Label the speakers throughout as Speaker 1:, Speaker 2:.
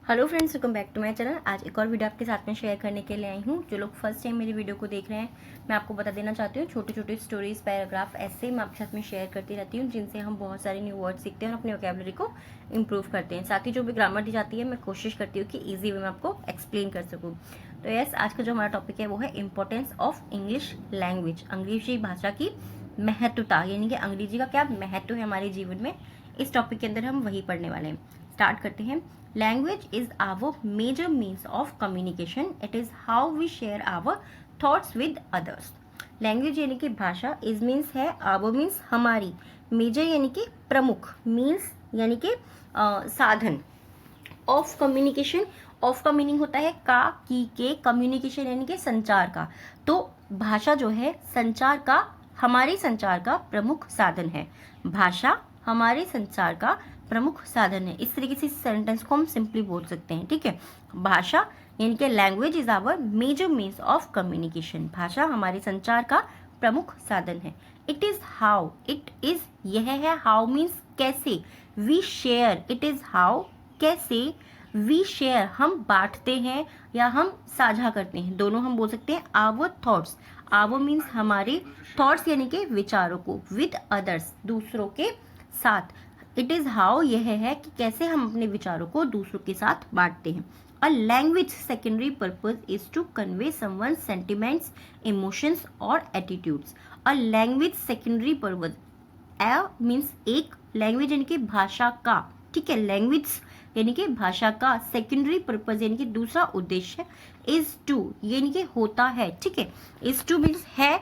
Speaker 1: Hello friends, welcome back to my channel. आज एक और वीडियो आपके साथ में शेयर करने के लिए आई हूँ। जो लोग फर्स्ट टाइम मेरी वीडियो को देख रहे हैं, मैं आपको बता देना चाहती हूँ, छोटी छोटी स्टोरीज, पैराग्राफ ऐसे मैं आपके साथ में शेयर करती रहती हूँ, जिनसे हम बहुत सारे न्यू वर्ड सीखते हैं और अपनी वोकैबुलरी को इम्प्रूव करते हैं। साथ ही जो भी ग्रामर दी जाती है, मैं कोशिश करती हूँ कि ईजी वे में आपको एक्सप्लेन कर सकूँ। तो यस, आज का जो हमारा टॉपिक है वो है इम्पोर्टेंस ऑफ इंग्लिश लैंग्वेज। अंग्रेजी भाषा की महत्वता, यानी कि अंग्रेजी का क्या महत्व है हमारे जीवन में। इस टॉपिक के अंदर हम वही पढ़ने वाले हैं। स्टार्ट करते हैं। Language is our major means of communication. It is how we share our thoughts with others. Language यानी कि भाषा, is means है, our means हमारी, major यानी कि प्रमुख, means यानी कि साधन, of communication, of का मीनिंग होता है का, की, के, communication यानी कि संचार का। तो भाषा जो है संचार का, हमारे संचार का प्रमुख साधन है। भाषा हमारे संचार का प्रमुख साधन है। इस तरीके से इस सेंटेंस को हम सिंपली बोल सकते हैं, ठीक है। भाषा यानी कि language is our major means of communication. भाषा हमारे संचार का प्रमुख साधन है। It is how, it is यह है, हाउ मीन्स कैसे, we share, it is how कैसे, वी शेयर हम बांटते हैं या हम साझा करते हैं, दोनों हम बोल सकते हैं। आवर थॉट्स, आवर मीन्स हमारे, थॉट्स यानी कि विचारों को, विद अदर्स दूसरों के साथ। इट इज हाउ यह है कि कैसे हम अपने विचारों को दूसरों के साथ बांटते हैं। A language secondary purpose is to convey someone sentiments, emotions और attitudes. A language secondary purpose, a means एक, लैंग्वेज यानी कि भाषा का, ठीक है, लैंग्वेज यानी कि भाषा का, सेकेंडरी पर्पज यानी कि दूसरा उद्देश्य, इज टू यानी कि होता है, ठीक है, इज टू मीन्स है,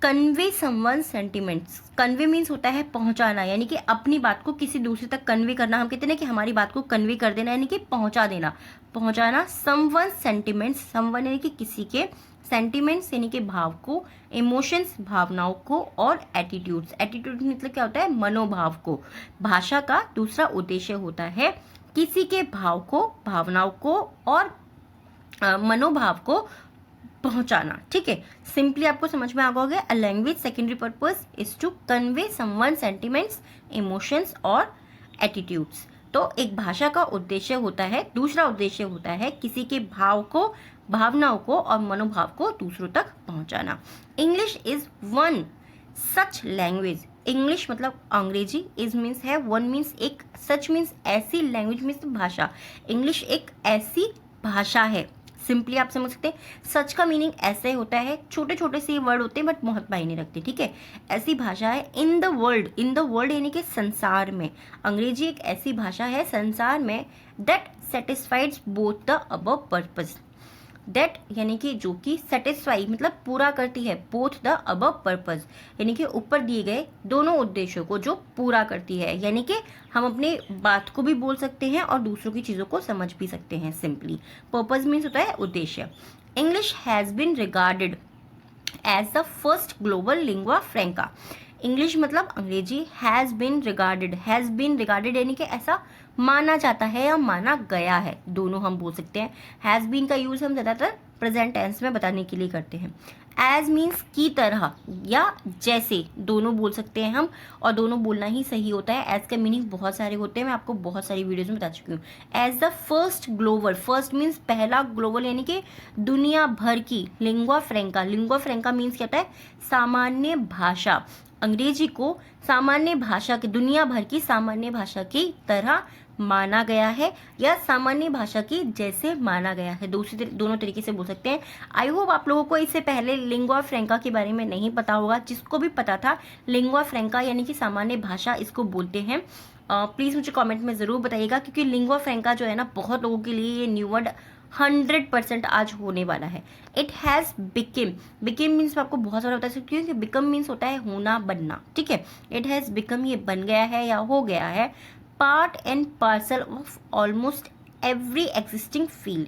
Speaker 1: convey someone sentiments, convey means होता है पहुंचाना, यानी कि अपनी बात को किसी दूसरे तक कन्वे करना। हम कहते हैं कि हमारी बात को कन्वे कर देना, यानी कि पहुंचा देना, पहुंचाना। समवन सेंटिमेंट्स, समवन यानी कि किसी के, सेंटिमेंट्स यानी कि भाव को, इमोशंस भावनाओं को, और एटीट्यूड्स, एटीट्यूड मतलब क्या होता है, मनोभाव को। भाषा का दूसरा उद्देश्य होता है किसी के भाव को, भावनाओं को और मनोभाव को पहुंचाना, ठीक है। सिंपली आपको समझ में आ गया। A language secondary purpose is to convey someone sentiments, emotions और एटीट्यूड्स। तो एक भाषा का उद्देश्य होता है, दूसरा उद्देश्य होता है किसी के भाव को, भावनाओं को और मनोभाव को दूसरों तक पहुंचाना। English is one such language, English मतलब अंग्रेजी, इज मीन्स है, वन मीन्स एक, सच मीन्स ऐसी, लैंग्वेज मीन्स भाषा। इंग्लिश एक ऐसी भाषा है, सिंपली आप समझ सकते हैं। सच का मीनिंग ऐसे होता है, छोटे छोटे से वर्ड होते हैं बट बहुत मायने रखते हैं, ठीक है। ऐसी भाषा है in the world, in the world यानी कि संसार में। अंग्रेजी एक ऐसी भाषा है संसार में, that satisfies both the above purpose, that यानी कि जो कि, सेटिस्फाई मतलब पूरा करती है, बोथ द अबव पर्पज यानी कि ऊपर दिए गए दोनों उद्देश्यों को जो पूरा करती है। यानी कि हम अपने बात को भी बोल सकते हैं और दूसरों की चीज़ों को समझ भी सकते हैं। सिंपली पर्पज मीन्स होता है उद्देश्य। English has been regarded as the first global lingua franca. English मतलब अंग्रेजी, has been regarded, has been regarded यानी कि ऐसा माना जाता है या माना गया है, दोनों हम बोल सकते हैं। हैज़ बीन का यूज हम ज़्यादातर प्रेजेंट टेंस में बताने के लिए करते हैं। एज मीन्स की तरह या जैसे, दोनों बोल सकते हैं हम, और दोनों बोलना ही सही होता है। एज का मीनिंग बहुत सारे होते हैं, मैं आपको बहुत सारी वीडियोज में बता चुकी हूँ। As the first global, first means पहला, ग्लोबल यानी कि दुनिया भर की, lingua franca, lingua franca means क्या होता है, सामान्य भाषा। अंग्रेजी को सामान्य भाषा की, दुनिया भर की सामान्य भाषा की तरह माना गया है या सामान्य भाषा की जैसे माना गया है, दोनों तरीके से बोल सकते हैं। आई होप आप लोगों को इससे पहले लिंग्वा फ्रैंका के बारे में नहीं पता होगा। जिसको भी पता था, लिंग्वा फ्रैंका यानी कि सामान्य भाषा इसको बोलते हैं। प्लीज़ मुझे कमेंट में ज़रूर बताइएगा, क्योंकि लिंग्वा फ्रैंका जो है ना, बहुत लोगों के लिए ये न्यू वर्ड 100% आज होने वाला है। It has became, became means आपको बहुत सारा बता सकती हूँ कि बिकम मीन्स होता है होना, बनना, ठीक है। इट हैज़ बिकम ये बन गया है या हो गया है, part and parcel of almost every existing field.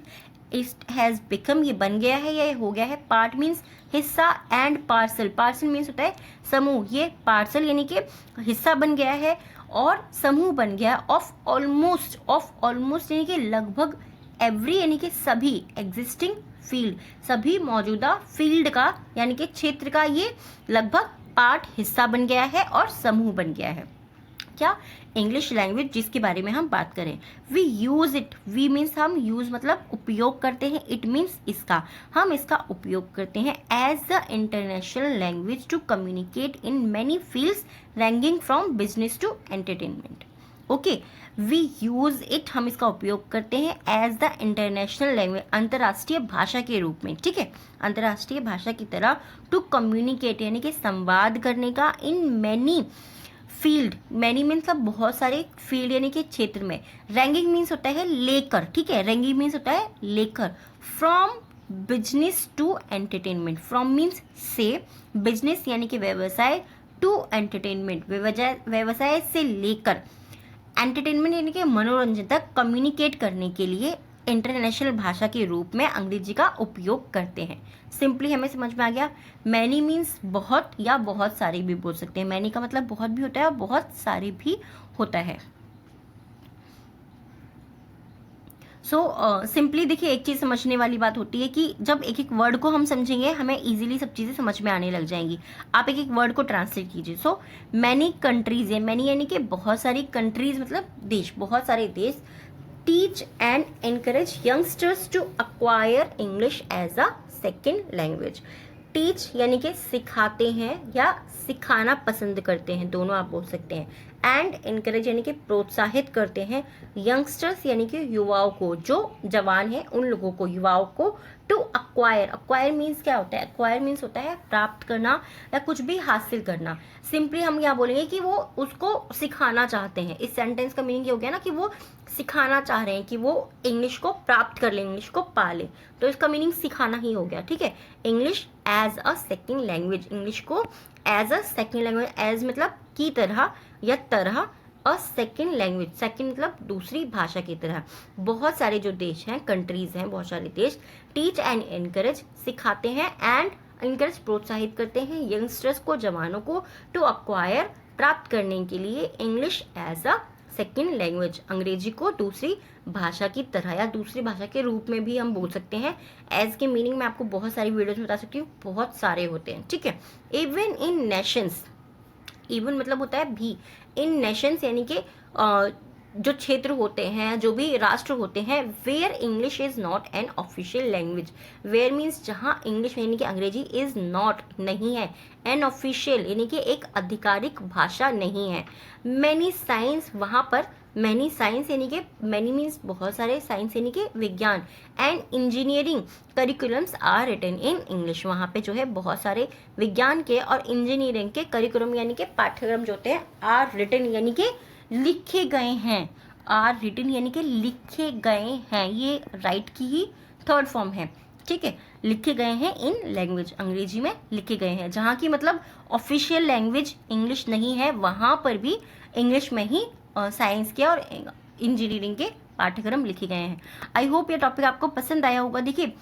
Speaker 1: It has become ये बन गया है या ये हो गया है, पार्ट मीन्स हिस्सा, एंड पार्सल, पार्सल मीन्स होता है समूह, ये पार्सल यानी कि हिस्सा बन गया है और समूह बन गया, ऑफ ऑलमोस्ट, ऑफ ऑलमोस्ट यानी कि लगभग, एवरी यानी कि सभी, एग्जिस्टिंग फील्ड सभी मौजूदा फील्ड का यानी कि क्षेत्र का ये लगभग पार्ट, हिस्सा बन गया है और समूह बन गया है। क्या, इंग्लिश लैंग्वेज जिसके बारे में हम बात करें। We use it, we means हम यूज मतलब उपयोग करते हैं, इट मीन्स इसका, हम इसका उपयोग करते हैं as the international language to communicate in many fields ranking from business to entertainment. Okay, we use it, हम इसका उपयोग करते हैं एज द इंटरनेशनल लैंग्वेज, अंतर्राष्ट्रीय भाषा के रूप में, ठीक है, अंतर्राष्ट्रीय भाषा की तरह, टू कम्युनिकेट यानी कि संवाद करने का, in many field, many means बहुत सारे, फील्ड यानी कि क्षेत्र में, रैंकिंग मीन्स होता है लेकर, ठीक है, रैंकिंग मीन्स होता है लेकर, from business to entertainment, from means से, बिजनेस यानी कि व्यवसाय, टू एंटरटेनमेंट व्यवसाय से लेकर, एंटरटेनमेंट यानी कि मनोरंजन तक कम्युनिकेट करने के लिए इंटरनेशनल भाषा के रूप में अंग्रेजी का उपयोग करते हैं। सिंपली हमें समझ में आ गया। मैनी मीन्स बहुत या बहुत सारे भी बोल सकते हैं। मैनी का मतलब बहुत भी होता है और बहुत सारे भी होता है। सिंपली देखिए, एक चीज़ समझने वाली बात होती है कि जब एक एक वर्ड को हम समझेंगे हमें इजीली सब चीज़ें समझ में आने लग जाएंगी। आप एक एक वर्ड को ट्रांसलेट कीजिए। मैनी कंट्रीज है, मैनी यानी कि बहुत सारी, कंट्रीज मतलब देश, बहुत सारे देश, teach and encourage youngsters to acquire English as a second language. Teach यानी कि सिखाते हैं या सिखाना पसंद करते हैं, दोनों आप बोल सकते हैं। एंड इनकरेज यानी कि प्रोत्साहित करते हैं, यंगस्टर्स यानी कि युवाओं को, जो जवान हैं उन लोगों को, युवाओं को, टू अक्वायर, अक्वायर मीन्स क्या होता है, अक्वायर मीन्स होता है प्राप्त करना या कुछ भी हासिल करना। सिंपली हम क्या बोलेंगे कि वो उसको सिखाना चाहते हैं। इस सेंटेंस का मीनिंग ये हो गया ना कि वो सिखाना चाह रहे हैं कि वो इंग्लिश को प्राप्त कर ले, इंग्लिश को पा ले, तो इसका मीनिंग सिखाना ही हो गया, ठीक है। English as a second language, English को as a second language, as मतलब की तरह या तरह, अ सेकेंड लैंग्वेज, सेकेंड मतलब दूसरी भाषा की तरह। बहुत सारे जो देश हैं, कंट्रीज हैं, बहुत सारे देश टीच एंड एनकरेज सिखाते हैं, एंड एनकरेज प्रोत्साहित करते हैं यंगस्टर्स को, जवानों को, टू अक्वायर प्राप्त करने के लिए English as a second language, अंग्रेजी को दूसरी भाषा की तरह या दूसरी भाषा के रूप में भी हम बोल सकते हैं। एज के मीनिंग मैं आपको बहुत सारी वीडियोज में बता सकती हूँ, बहुत सारे होते हैं, ठीक है। इवन इन नेशंस, इवन मतलब होता है भी, इन नेशंस यानी कि जो क्षेत्र होते हैं, जो भी राष्ट्र होते हैं, where English is not an official language, where means जहाँ इंग्लिश यानी कि अंग्रेजी इज नॉट नहीं है, एन ऑफिशियल यानी कि एक आधिकारिक भाषा नहीं है। मैनी साइंस, वहाँ पर मैनी साइंस यानी कि मैनी मीन्स बहुत सारे, साइंस यानी कि विज्ञान, and engineering curriculums are written in English, वहाँ पे जो है बहुत सारे विज्ञान के और इंजीनियरिंग के करिकुलम यानी कि पाठ्यक्रम जो होते हैं, आर रिटन यानी कि लिखे गए हैं, आर रिटन यानी कि लिखे गए हैं, ये राइट की ही थर्ड फॉर्म है, ठीक है, लिखे गए हैं इन लैंग्वेज, अंग्रेजी में लिखे गए हैं। जहाँ की मतलब ऑफिशियल लैंग्वेज इंग्लिश नहीं है, वहाँ पर भी इंग्लिश में ही साइंस के और इंजीनियरिंग के पाठ्यक्रम लिखे गए हैं। आई होप ये टॉपिक आपको पसंद आया होगा। देखिए,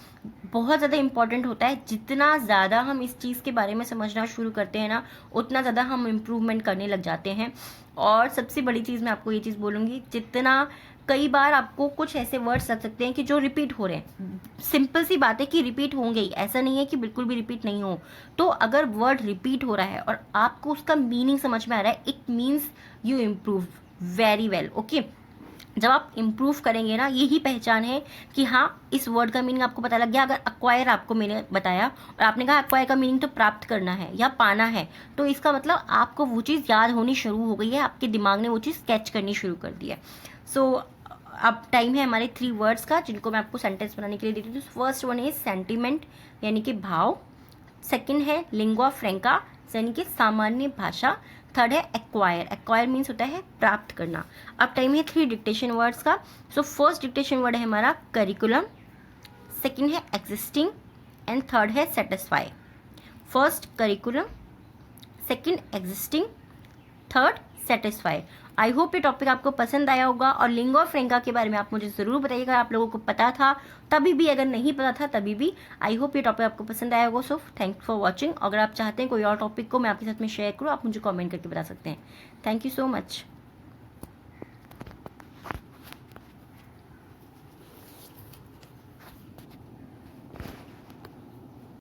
Speaker 1: बहुत ज़्यादा इंपॉर्टेंट होता है, जितना ज़्यादा हम इस चीज़ के बारे में समझना शुरू करते हैं ना, उतना ज़्यादा हम इम्प्रूवमेंट करने लग जाते हैं। और सबसे बड़ी चीज़ मैं आपको ये चीज़ बोलूँगी, जितना कई बार आपको कुछ ऐसे वर्ड्स लग सकते हैं कि जो रिपीट हो रहे हैं, सिंपल सी बात है कि रिपीट होंगे ही, ऐसा नहीं है कि बिल्कुल भी रिपीट नहीं हो। तो अगर वर्ड रिपीट हो रहा है और आपको उसका मीनिंग समझ में आ रहा है, it means you improve very well, okay. जब आप इम्प्रूव करेंगे ना, यही पहचान है कि हाँ, इस वर्ड का मीनिंग आपको पता लग गया। अगर अक्वायर आपको मैंने बताया और आपने कहा अक्वायर का मीनिंग तो प्राप्त करना है या पाना है, तो इसका मतलब आपको वो चीज़ याद होनी शुरू हो गई है, आपके दिमाग ने वो चीज़ कैच करनी शुरू कर दी है। सो अब टाइम है हमारे 3 वर्ड्स का, जिनको मैं आपको सेंटेंस बनाने के लिए देती हूँ। फर्स्ट वन है सेंटिमेंट यानी कि भाव, सेकेंड है लिंगुआ फ्रैंका यानी कि सामान्य भाषा, थर्ड है एक्वायर, एक्वायर मीन्स होता है प्राप्त करना। अब टाइम है 3 डिक्टेशन वर्ड्स का। सो फर्स्ट डिक्टेशन वर्ड है हमारा करिकुलम, सेकेंड है एग्जिस्टिंग एंड थर्ड है satisfy. First curriculum, second existing, third satisfy. I hope ये टॉपिक आपको पसंद आया होगा। और लिंगुआ फ्रैंका के बारे में आप मुझे ज़रूर बताइएगा, आप लोगों को पता था तभी भी, अगर नहीं पता था तभी भी। आई होप ये टॉपिक आपको पसंद आया होगा। So thank for watching. अगर आप चाहते हैं कोई और टॉपिक को मैं आपके साथ में शेयर करूँ, आप मुझे कमेंट करके बता सकते हैं। Thank you so much.